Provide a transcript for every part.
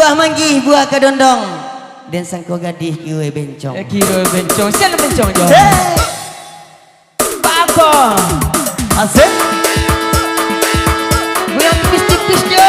buah manggih, buah kedondong. Dan sangko gadih kiwe bencong. Kiwe bencong, siapa bencong jo? Hey, Papa, asik. buang tipis-tipis jo.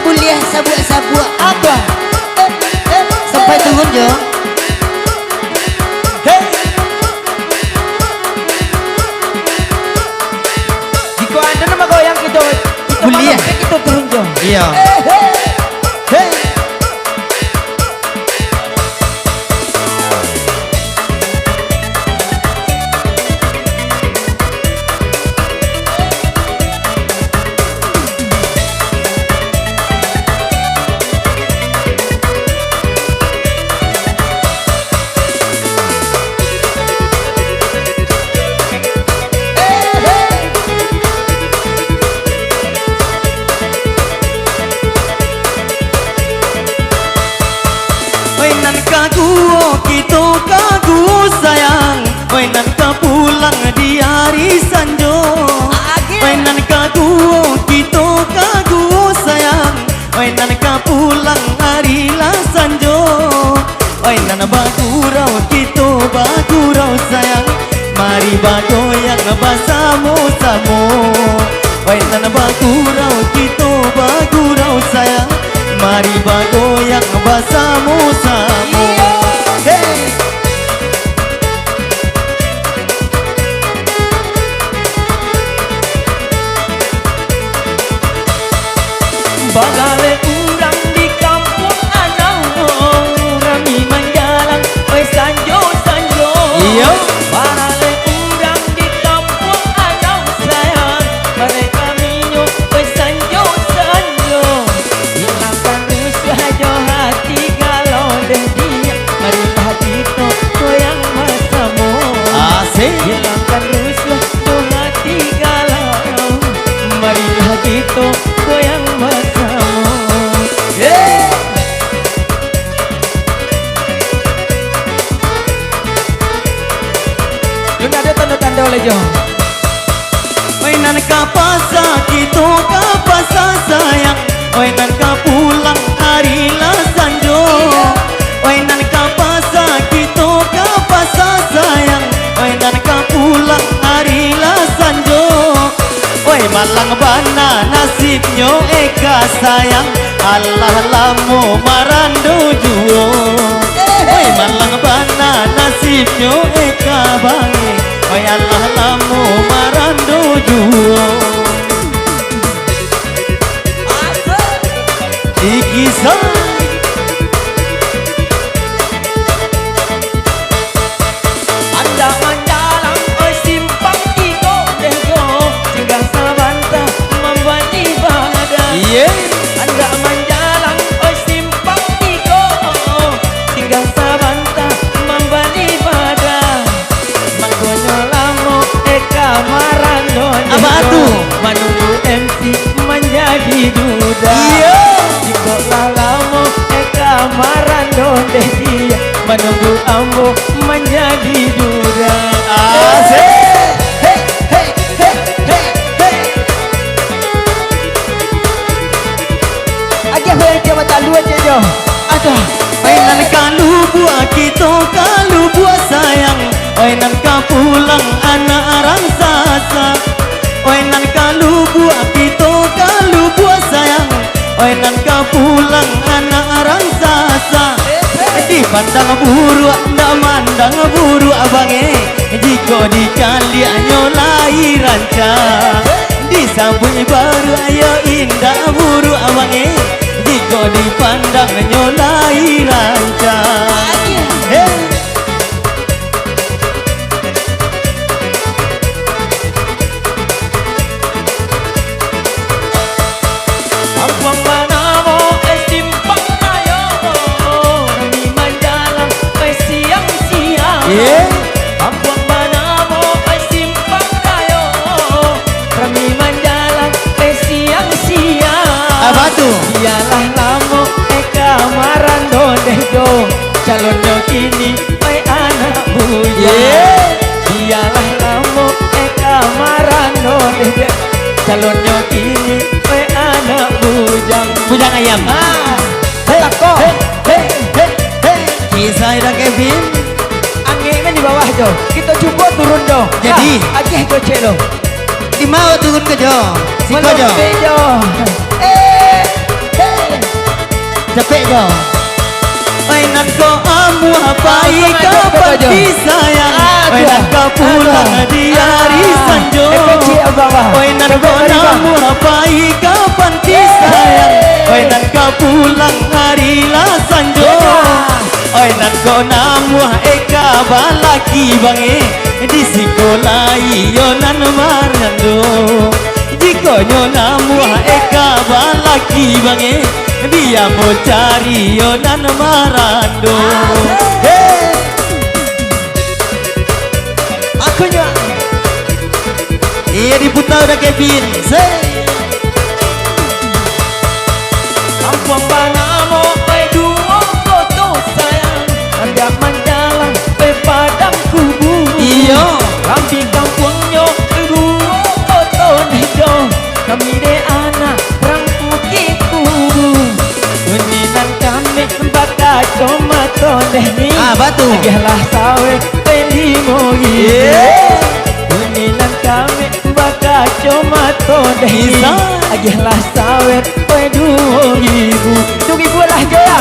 Kuliah sabuk-sabuk. Apa? Sampai turun jo. Hey, Jika anda nama goyang kita Kuliah. kita turun jo. iya. Hey. Kita kagu sayang, mainan ka pulang di hari sanjo. Mainan kagu kita kagu sayang, mainan ka pulang hari la sanjo. Mainan bagurau kita bagurau sayang, mari bagoyang bersama-sama. Mainan bagurau kita bagurau sayang, mari bagoyang bersama-sama. Hey. Bagale urang di kampung anang, rami menjalang, oi sanjo sanjo. Iya. Bagale urang di kampung anang sayang, mereka minyo, oi sanjo sanjo. Hilangkan rusuh jo hati kalau deh dia, marilah kita goyang bersama. Asik. Hilangkan rusuh jo hati kalau, marilah kita goyang bersama. Yeah. Lu ada tanda-tanda oleh Jo. Mainan ka pasa kita ka pasa sayang, mainan ka pulang hari la sanjo. Mainan ka pasa kita ka pasa sayang, mainan ka pulang hari la sanjo. Oi malang bana nasibnya eka sayang, Allah lamu marando juo. Oi malang bana nasibnya eka bangi, oi Allah lamu marando juo. Ikisa Anda menjalang oi simpang tigo dego, singgah sabanta membuat ibadah. iya. Anda menjalang oi simpang tigo, singgah sabanta membuat ibadah. Manggonyo lamo eka marando Apa tuh? menunggu MC menjadi duda. Iya. Jika lamo eka marando deh dia, menunggu ambo menjadi duda. Asik. Hey, hey, hey, hey, hey. Aja hoy dia mata lu aja Jo. Ada mainan kalu buah kita kalu buah sayang, mainan ka pulang anak arang sasa. Mainan kalu buah kita kalu buah sayang, mainan ka pulang anak arang sasa. Dipandang buru ndak mandang buru abange, jika dikali nyolai ranca. Disambut baru ayo indah buru abange, jika dipandang nyolai ranca. Hey. Kampung manamo simpang ayo, rami menjalang siang-siang. Yeah. Kampung manamo simpang ayo, rami menjalang siang-siang. Apa tuh? Ialah lamo eka marando dejo, calonnya kini oi anak bujang. Yeah. Ialah lamo eka marando dejo, calonnya kini oi anak bujang. Bujang ayam. Ah, Tako. Kisah dah Kevin. Anginnya di bawah Jo. Kita coba turun Jo. Jadi Agih gocek lo. di mau turun ke Jo. Siko Jo. Jo. Capek Jo. Mainan ko amu hapai kapati sayang. Mainan ka pulang di hari sanjo. Mainan ko amu hapai kapati sayang. Mainan ka pulang hari la sanjo. Mainan ko namu eka balaki bange di sekolah yonan marando. Jika nyo namu eka balaki bange dia mau cari yonan marando. Akunya. Iya diputar udah Kevin. Kampung Banamo pe dua foto sayang. Ada manjalan pe padang kubu. Iyo. Kami kampungnya pe dua foto nejo. Kami de anak perang pukiku. Meninan kami bakal tomato dehni. Batu. Agihlah sawe pendi mogi. Meninan kami bakal tomato dehni. Agihlah sawe pedu ibu. 2.000 lah Jo ya.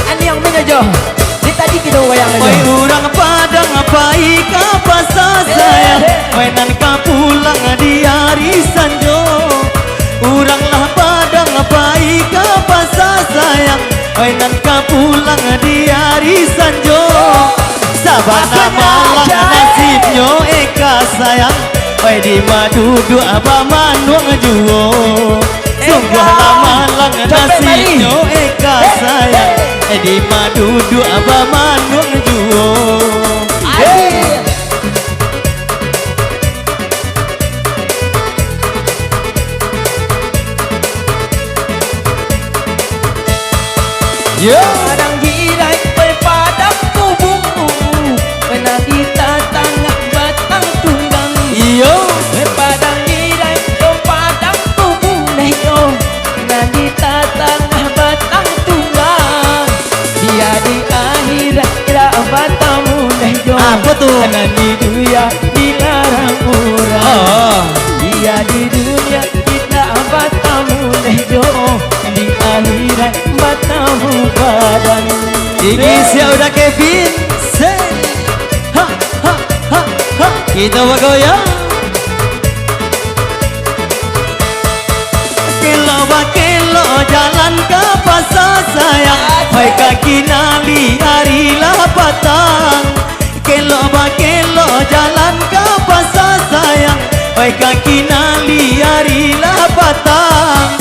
Ani yang mana Jo? Ini tadi kita wayang aja. Oi urang padang apa ika pasar sayang. Mainan ka pulang di hari sanjo. Uranglah padang apa ika pasar sayang. Mainan ka pulang di hari sanjo. Sabana malang nasibnyo eka sayang. Oi di madu dua apa manuang juo. Sungguhlah malang nasibnyo eka sayang. Di madu dua apa manuang juo. Padang girai pe padang kubu. Pernah ditatang batang tunggang. Iyo. Pe padang girai pe padang kubu nejo. Pernah ditatang batang tunggang. Dia di akhirat kira batamu nejo. Apa tuh? Karena di dunia dilarang murah. Dia di dunia kita batamu nejo. Di akhirat batamu badan. Igis ya udah Kevin. Ha ha ha ha. Kita bergoyang. Kelo jalan ke pasar sayang. Hai kaki nali hari lapatang. Kelo jalan ke pasar sayang. Hai kaki nali hari lapatang.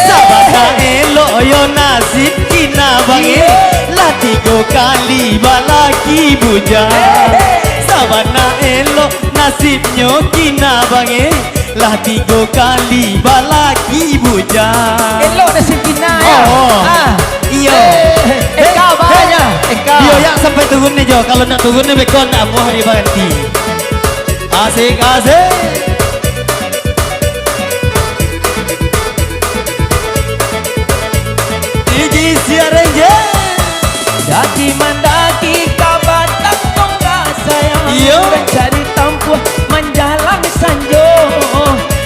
Sabana elo yo nasib kina bange. Lah 3 kali balaki bujang. Sabana elo nasibnyo kina bange. Lah 3 kali balaki bujang. Elok nasib kina ya. Iyo. Eka banyak. Eka. Iyo yang sampai turun nih Jo. Kalau nak turun nih bekon amu hari berhenti. Asik. Iji siaran je. Daki mendaki kabatang tonggak sayang. Iyo. Mencari tampuh menjalang sanjo.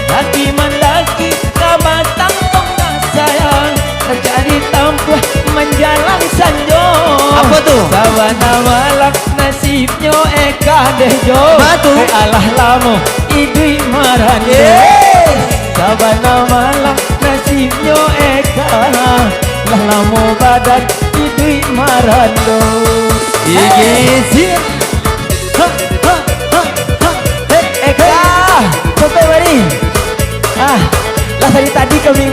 Daki mendaki kabatang tonggak sayang. Mencari tampuh menjalang sanjo. Apa tuh? Sabana malak nasibnya eka dejo. Batu. Alah lamo idui marande. Sabana malak nasibnya eka. Lah lamo badan idui marando. Igis. Ha ha ha ha. Eka, sampai mari. Lah tadi kami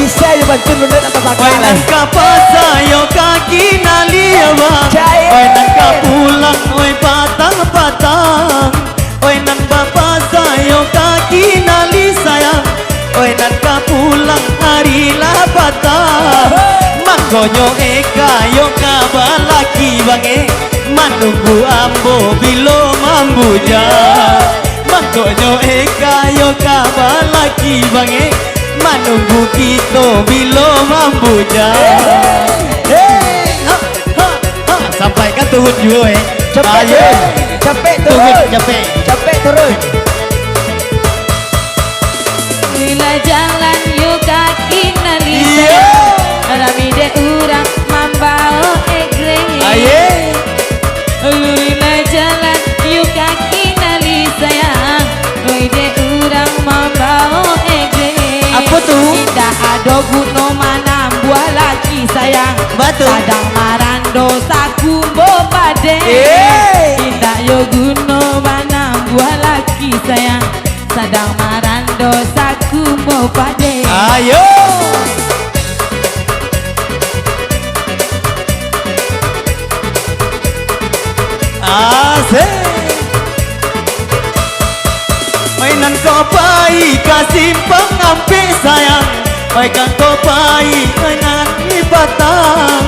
bisa ya bantu bener atau Mainan bakalan. ka pasayo kaki naliwa. Mainan ka pulang oi patang. Mainan ka pasayo kaki nali sayang. Mainan ka pulang hari lapatang. Mangkonyo eka yo ka balaki bange. Manunggu ambo bilo mambuja. Bangkonyo eka yo kabar lagi bange menunggu kita bila mampu sampaikan turun juga Capek turun. Capek turun. Bila jalan yuk kaki nalisa Rami de urang mambao egre Bila jalan yuk kaki nalisa Rami de urang mambao egre Apa tuh? Tidak ada guna mana buah lagi sayang Betul. Kadang marando saku bopade Tidak yo guna mana buah lagi sayang Sadang marando saku bopade Ayo Asik mainan kopai kasih pengampi sayang mainan kopai mainan di batang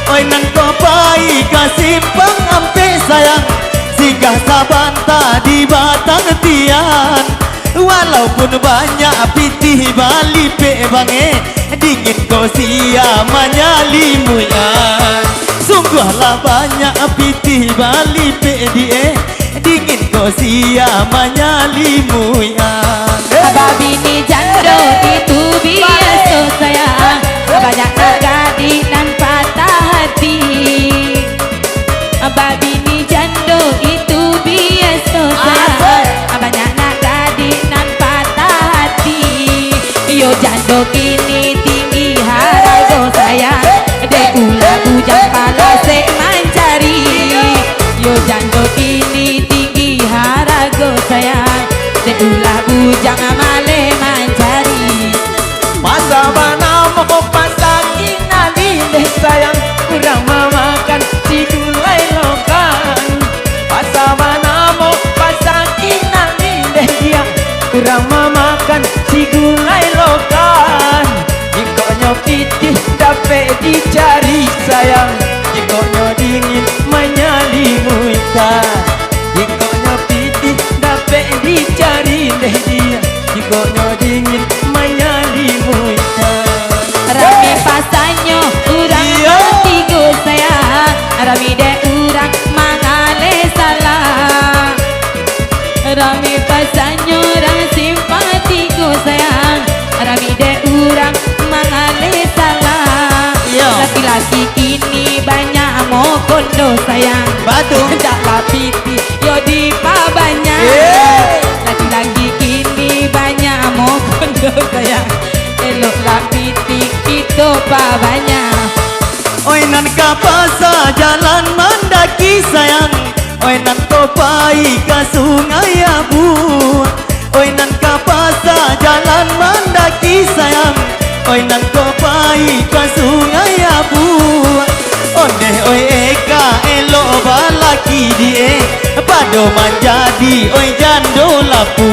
mainan kopai kasih pengampi sayang singgah sabanta di batang tian walaupun banyak pitih bali pe bange dingin kau sia menyalimuyan sungguhlah banyak pitih bali pe die dingin kau sia menyalimuyan Ababini jando itu biasa sayang Banyak nagadi dan patah hati Ababini jando itu biasa sayang Banyak nagadi dan patah hati Yo jando kini tinggi harago sayang De ulah bujang pala se mancari Yo jando kini tinggi harago sayang De ulah bujang amale mancari Masa mana mau pasakin alih sayang kurang memakan si gulai lokan. Masa mana mau pasakin alih dia kurang memakan si gulai lokan. Jikonya pitih dapat dicari sayang, jikonya dingin menyalimuikan. Jikonya pitih dapat dicari deh dia, jikonya dingin menyalimuikan. Rame pasanyo urang tigo sayang Rame de urang mangale salah Rame pasanyo urang simpatigo sayang Rame de urang mangale salah Laki-laki kini banyak mau kondo sayang Batu Jaklah piti yo di banyak Laki-laki kini banyak mau kondo sayang Eloklah piti itu banyak oi nan kapasa jalan mendaki sayang oi nan kopai ke sungai abu oi nan kapasa jalan mendaki sayang oi nan kopai ke sungai abu onde oi eka elo balaki die pado manjadi oi jando lapu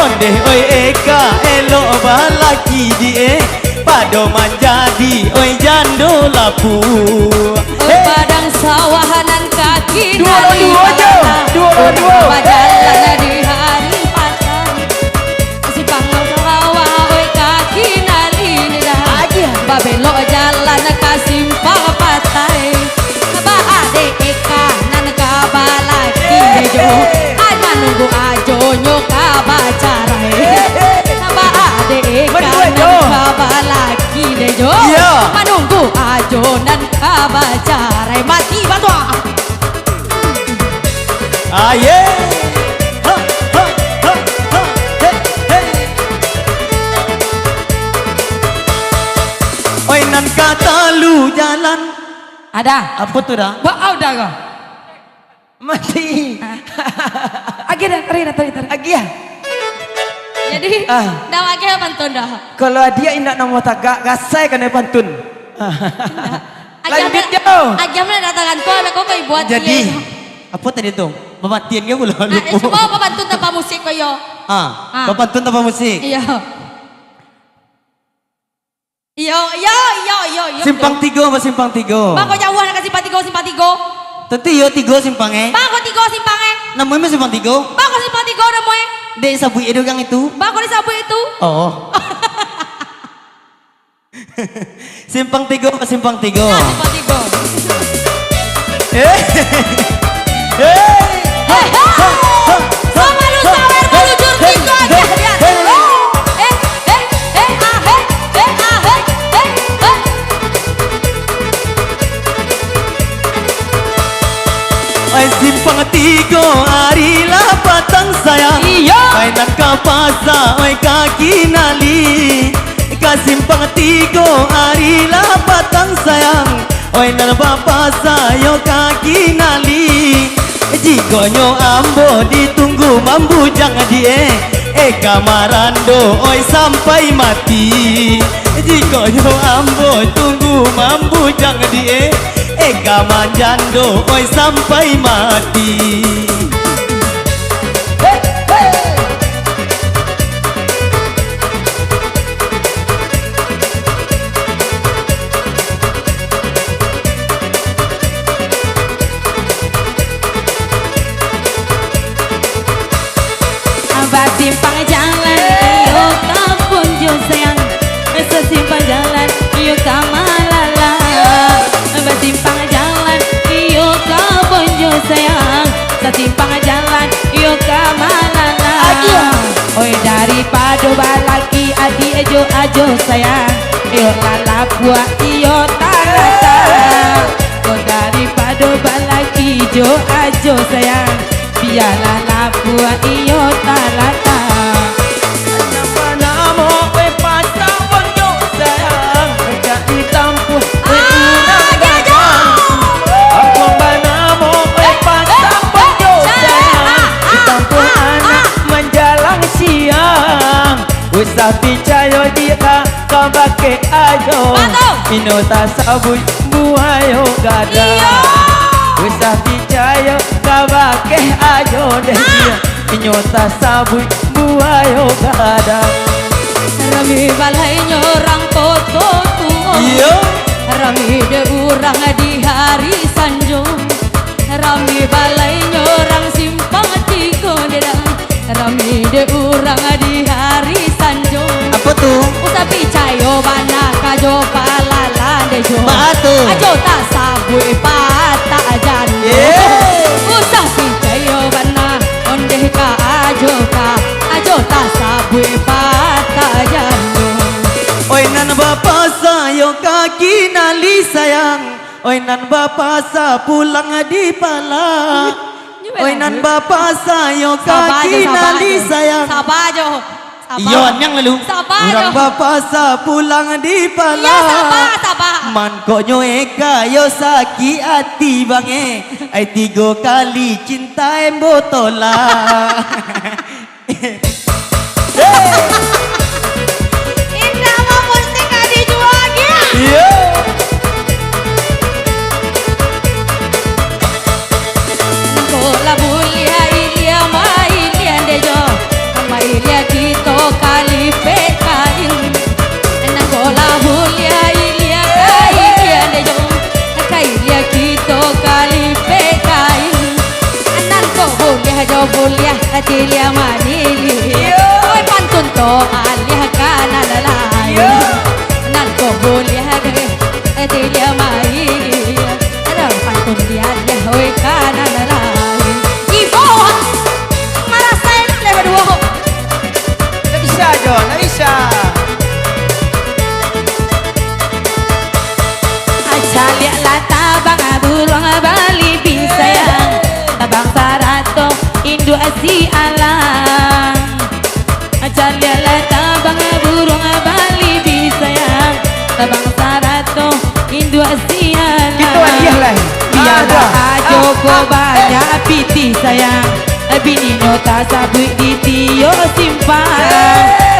onde oi eka elo balaki die pado manjadi oi jando lapu Padang sawahanan kaki Dua. Jalan di hari pasang Si panglau sawah oi kaki nalin dah Babelok jalan kasimpang patai Ba ade eka nan kabalaki dejo Ana nunggu ajo nyoka bacarai Ba ade eka nan kabalaki dejo Manunggu ajo nan kabacarai mati batua aye ha ha ha ha he he oi nan kata lu jalan ada apa tuh dah Wah, udah kok. Mati. Agi dah, tarik. Lagi ya. Jadi, dah lagi pantun dah. Kalau dia indak nama tagak gasai kena pantun. Lanjut jauh. Agi mana datangkan kau, ada kau kau buat jadi apa tadi tuh pematian ke belum lupa semua apa pantun tanpa musik kau yo. pemantun tanpa musik Iya. Yo. simpang tiga apa simpang tiga Bang kau jauh nak simpatigo. tentu yo tiga simpangnya Bang kau tigo simpangnya. Namanya Simpang Tigo. Bako Simpang Tigo namanya. Dek sabu edo kang itu. Bako di sabu itu. Oh. Simpang Tigo, Simpang Tigo. Nah, Simpang Tigo. Sama lu sawer melujur tigo aja dia. Oi Simpang Tigo, arilah patang sayang. Iya. Mainan kapasa, oi kaki nali. Ka Simpang Tigo, arilah patang sayang. Oi nan bapa sayo kaki nali. Jigonyo ambo ditunggu mambu jangan die. Kamarando, oi sampai mati. Jigonyo ambo tunggu mambu jangan die. Kamanjando, oi sampai mati. Simpang jalan, iyo kampung jo sayang. Sesimpang jalan, iyo kamalala. Simpang jalan, iyo kampung jo sayang. Sesimpang jalan, iyo kamalala. Oi daripada balaki adi ejo ajo sayang. Iyo lala buah iyo talata. Oh daripada balaki jo ajo sayang. Biarlah lapua iyo talata. Nama-nama pasang bonjok sayang. Dekat di tampu urang gajah. Aku banamo pasang bonjok sayang. Di tampu anak menjalang siang. Usah percaya dia kau pakai ajo. Minota sabun buayo gada. Usah percaya kau pakai ajo deh dia. Nyota sabun buayo gada. Rami balai nyorang toto tuo. Iya. Rami de urang di hari sanjung. Rami balai nyorang Simpang Tigo dedang. Rami de urang di hari sanjung. Apa tuh? Usah percaya bana kajo palala dejo. Batu. Ajo tak sabui patah janu. Usah percaya bana ondeh ka ajo tak sabui patah janu. Oi nan bapa sayo kaki nali sayang. Oi nan bapa sa pulang di pala. Oi nan bapa sayo kaki nali sayang. Sabajo. Iyon yang lalu. Sabajo. Urang bapa sa pulang di pala. Iya sabah. Man konyo eka yo sakit hati bange. Ai 3 kali cinta embotola. Indah mau mesti gak dijual ya. Iya. Kola bulia ilia mailia dejo. Mailia kito kali pekain. Kola bulia ilia kailia dejo. Kailia kito kali pekain. Anan ko bulia jo bulia atilia manili. Oi pantun to alia kana lalai. Nan ko bulia ge atilia manili. Ada pantun dia oi kana lalai. Ibu marasain level 2. Tak bisa Jo, tak bisa. Acalia la tabang burung bali bisayang. Tabang sarato Indo asialang. Acalia la tabang burung bali bisayang. Tabang sarato Indo asialang. Itu hadiah lah. Biarlah ajo go banyak piti sayang. Bini nota sabui di tio simpang.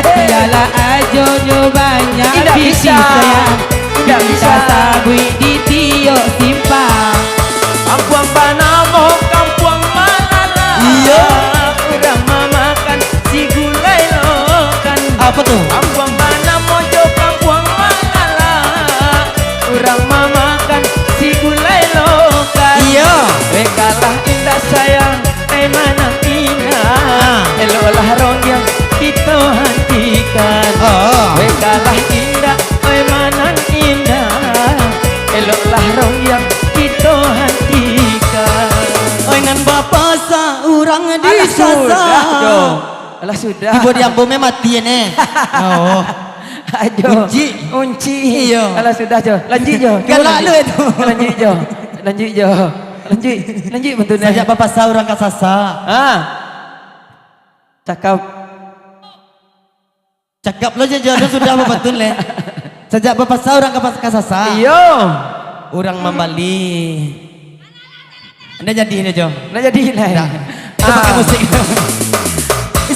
Biarlah ajo nyo banyak Tidak piti bisa. sayang. Tidak bisa. Sabui di tio simpang. Kampung Banamo, kampung Malala. Iya. Urang mamakan si gulai lokan. Apa tuh? Kampung Banamo jo kampung Malala. Urang mamakan si gulai lokan. Iya. Kalah indah sayang, kita hentikan. Weh kalah indah, weh manan indah, eloklah rong yang kita hentikan. Oi nan bapak sa urang di Alah sudah sasa. Jo, alah sudah. Ibu di ambome mati ne. Oh. Ajo, Unci. Iya. Alah sudah Jo, lanjut Jo. Galak lu itu. Lanjut Jo, lanjut Jo, lanjut bentuknya. Sajak bapak sa urang ka sasa. Ah, cakap. Cakap lo je jodoh sudah apa betul le. Sajak bapak sa urang ka sasa. Iyo, Urang membali. Anda jadi ini Jo. nah jadi lah. Kita pakai musik.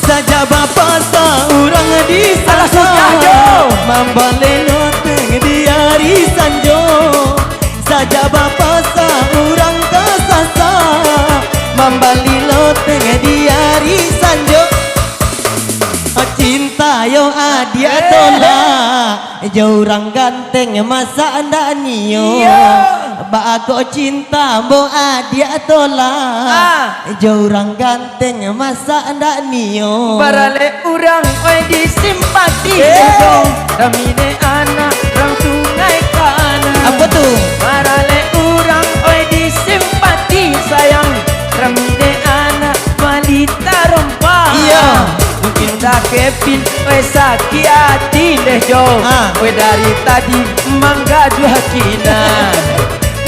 Saja bapak sa urang di Alah, sasa. sudah, Jo. Membali noteng di arisan Jo. Saja bapak sa urang ka sasa. Membali loteng di arisan Jo. Cinta yo adia tolak, jauh ganteng masa anda nio. Bago cinta bo adia tolak, jauh ganteng masa anda nio. Barale urang oi disimpati dong, ramine anak rang sungai kana. Apa tuh? Barale urang oi disimpati sayang, ramine anak balita rompa. Iya. Mungkin dah kepin oi sakit hati deh Jo. Oi dari tadi mangga dua kina.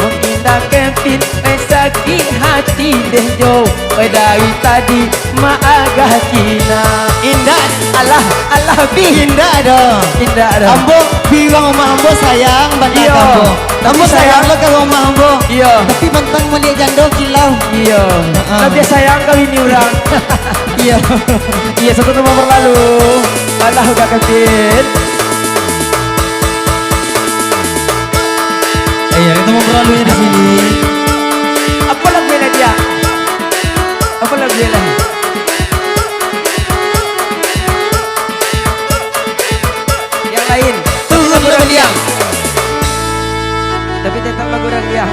Mungkin dah kepin oi sakit hati deh Jo. Oi dari tadi ma agak kina. Indah, Alah, alah bi. indah dong. Indah dah. Ambo bilang sama Ambo sayang banget Iya. Ambo. Tapi Ambo sayang sayang- lo ke rumah Ambo. Iya. Tapi bentang melihat jando kilau. Iya. Tapi sayang kau ini orang. Iya. Iya, satu nomor berlalu. Alah udah kepin. Iya, kita mau berlalunya di sini. Apa lagunya dia? Apa lagunya lah? Yang lain. Tunggu dulu dia. Tapi tetap lagu orang dia.